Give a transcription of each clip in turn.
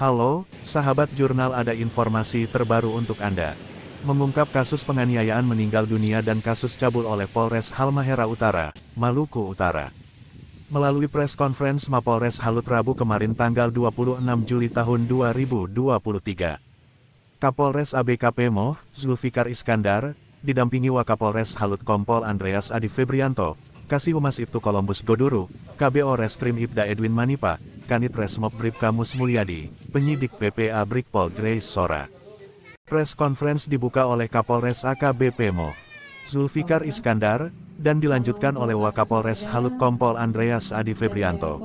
Halo, sahabat jurnal, ada informasi terbaru untuk Anda. Mengungkap kasus penganiayaan meninggal dunia dan kasus cabul oleh Polres Halmahera Utara, Maluku Utara. Melalui press conference Mapolres Halut Rabu kemarin tanggal 26 Juli tahun 2023. Kapolres ABKP Moh, Zulfikar Iskandar, didampingi Wakapolres Halut Kompol Andreas Adi Febrianto, Kasihumas Ibtu Columbus Goduru, KBO Reskrim Ibda Edwin Manipa, Kanit Resmob Bribka Mus Mulyadi, penyidik PPA Brigpol Grace Sora. Press conference dibuka oleh Kapolres AKBP Moh, Zulfikar Iskandar, dan dilanjutkan oleh Wakapolres Halut Kompol Andreas Adi Febrianto.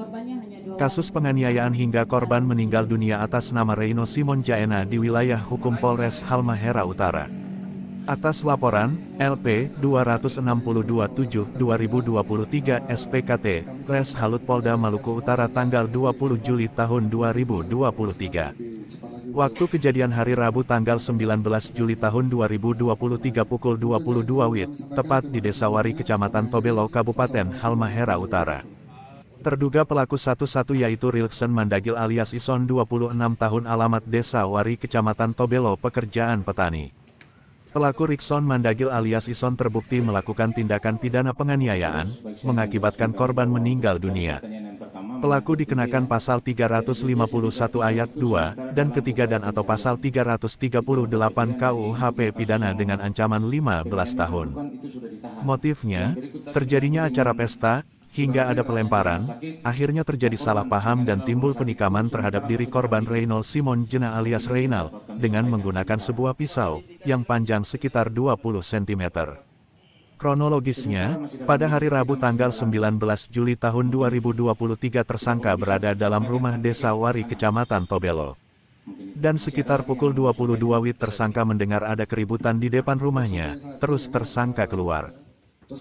Kasus penganiayaan hingga korban meninggal dunia atas nama Reino Simon Jaena di wilayah hukum Polres Halmahera Utara. Atas laporan, LP 262-7-2023 SPKT, Res Halut Polda Maluku Utara tanggal 20 Juli tahun 2023. Waktu kejadian hari Rabu tanggal 19 Juli tahun 2023 pukul 22 WIB, tepat di Desa Wari Kecamatan Tobelo Kabupaten Halmahera Utara. Terduga pelaku satu-satu yaitu Rilkson Mandagil alias Ison 26 tahun alamat Desa Wari Kecamatan Tobelo pekerjaan petani. Pelaku Rilkson Mandagil alias Ison terbukti melakukan tindakan pidana penganiayaan, mengakibatkan korban meninggal dunia. Pelaku dikenakan pasal 351 ayat 2, dan ketiga dan atau pasal 338 KUHP pidana dengan ancaman 15 tahun. Motifnya, terjadinya acara pesta, hingga ada pelemparan, akhirnya terjadi salah paham dan timbul penikaman terhadap diri korban Reynol Simon Jena alias Reynal, dengan menggunakan sebuah pisau, yang panjang sekitar 20 cm. Kronologisnya, pada hari Rabu tanggal 19 Juli tahun 2023 tersangka berada dalam rumah Desa Wari Kecamatan Tobelo. Dan sekitar pukul 22 WIB tersangka mendengar ada keributan di depan rumahnya, terus tersangka keluar.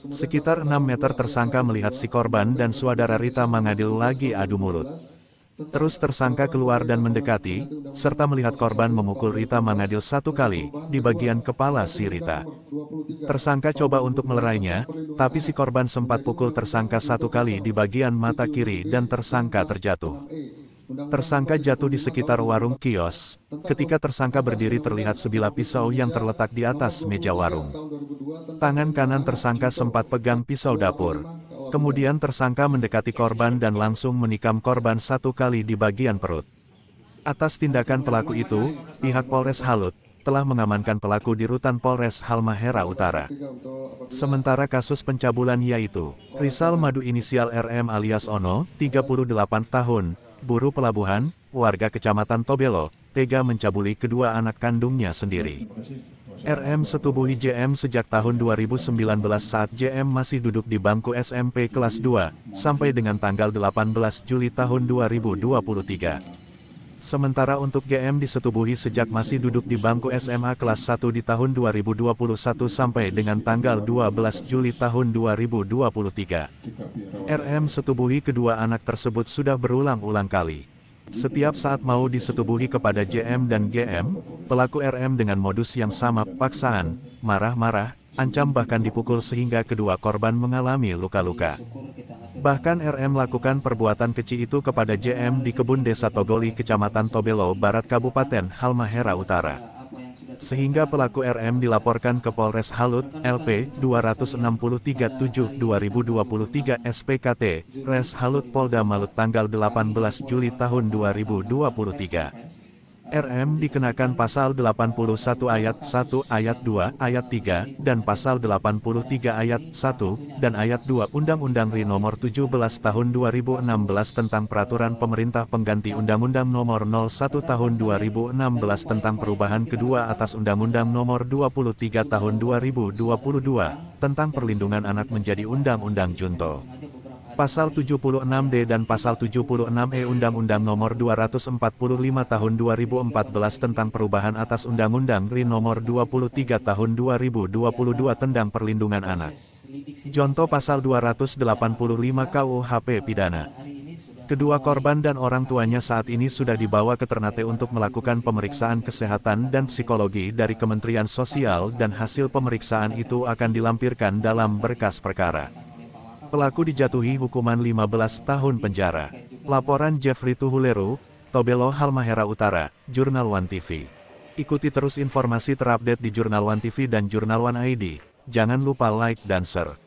Sekitar 6 meter tersangka melihat si korban dan saudara Rita Mangadil lagi adu mulut. Terus tersangka keluar dan mendekati, serta melihat korban memukul Rita Mangadil 1 kali, di bagian kepala si Rita. Tersangka coba untuk melerainya, tapi si korban sempat pukul tersangka 1 kali di bagian mata kiri dan tersangka terjatuh. Tersangka jatuh di sekitar warung kios. Ketika tersangka berdiri terlihat sebilah pisau yang terletak di atas meja warung. Tangan kanan tersangka sempat pegang pisau dapur. Kemudian tersangka mendekati korban dan langsung menikam korban 1 kali di bagian perut. Atas tindakan pelaku itu, pihak Polres Halut telah mengamankan pelaku di Rutan Polres Halmahera Utara. Sementara kasus pencabulan yaitu Rizal Madu inisial RM alias Ono, 38 tahun, buruh pelabuhan, warga Kecamatan Tobelo, tega mencabuli kedua anak kandungnya sendiri. RM setubuhi JM sejak tahun 2019 saat JM masih duduk di bangku SMP kelas 2, sampai dengan tanggal 18 Juli tahun 2023. Sementara untuk GM disetubuhi sejak masih duduk di bangku SMA kelas 1 di tahun 2021 sampai dengan tanggal 12 Juli tahun 2023. RM setubuhi kedua anak tersebut sudah berulang-ulang kali. Setiap saat mau disetubuhi kepada JM dan GM, pelaku RM dengan modus yang sama, paksaan, marah-marah, ancam bahkan dipukul sehingga kedua korban mengalami luka-luka. Bahkan RM melakukan perbuatan keji itu kepada JM di kebun desa Togoli Kecamatan Tobelo Barat Kabupaten Halmahera Utara. Sehingga pelaku RM dilaporkan ke Polres Halut, LP 263-7-2023 SPKT, Res Halut Polda Malut tanggal 18 Juli tahun 2023. RM dikenakan pasal 81 ayat 1 ayat 2 ayat 3 dan pasal 83 ayat 1 dan ayat 2 Undang-Undang RI Nomor 17 Tahun 2016 tentang Peraturan Pemerintah Pengganti Undang-Undang Nomor 01 Tahun 2016 tentang perubahan kedua atas Undang-Undang Nomor 23 Tahun 2022 tentang Perlindungan Anak menjadi Undang-Undang Junto. Pasal 76D dan Pasal 76E Undang-Undang Nomor 245 Tahun 2014 tentang perubahan atas Undang-Undang RI Nomor 23 Tahun 2022 tentang Perlindungan Anak. Contoh Pasal 285 KUHP pidana. Kedua korban dan orang tuanya saat ini sudah dibawa ke Ternate untuk melakukan pemeriksaan kesehatan dan psikologi dari Kementerian Sosial dan hasil pemeriksaan itu akan dilampirkan dalam berkas perkara. Pelaku dijatuhi hukuman 15 tahun penjara. Laporan Jeffrey Tuhuleru, Tobelo Halmahera Utara, Jurnal One TV. Ikuti terus informasi terupdate di Jurnal One TV dan Jurnal One ID. Jangan lupa like dan share.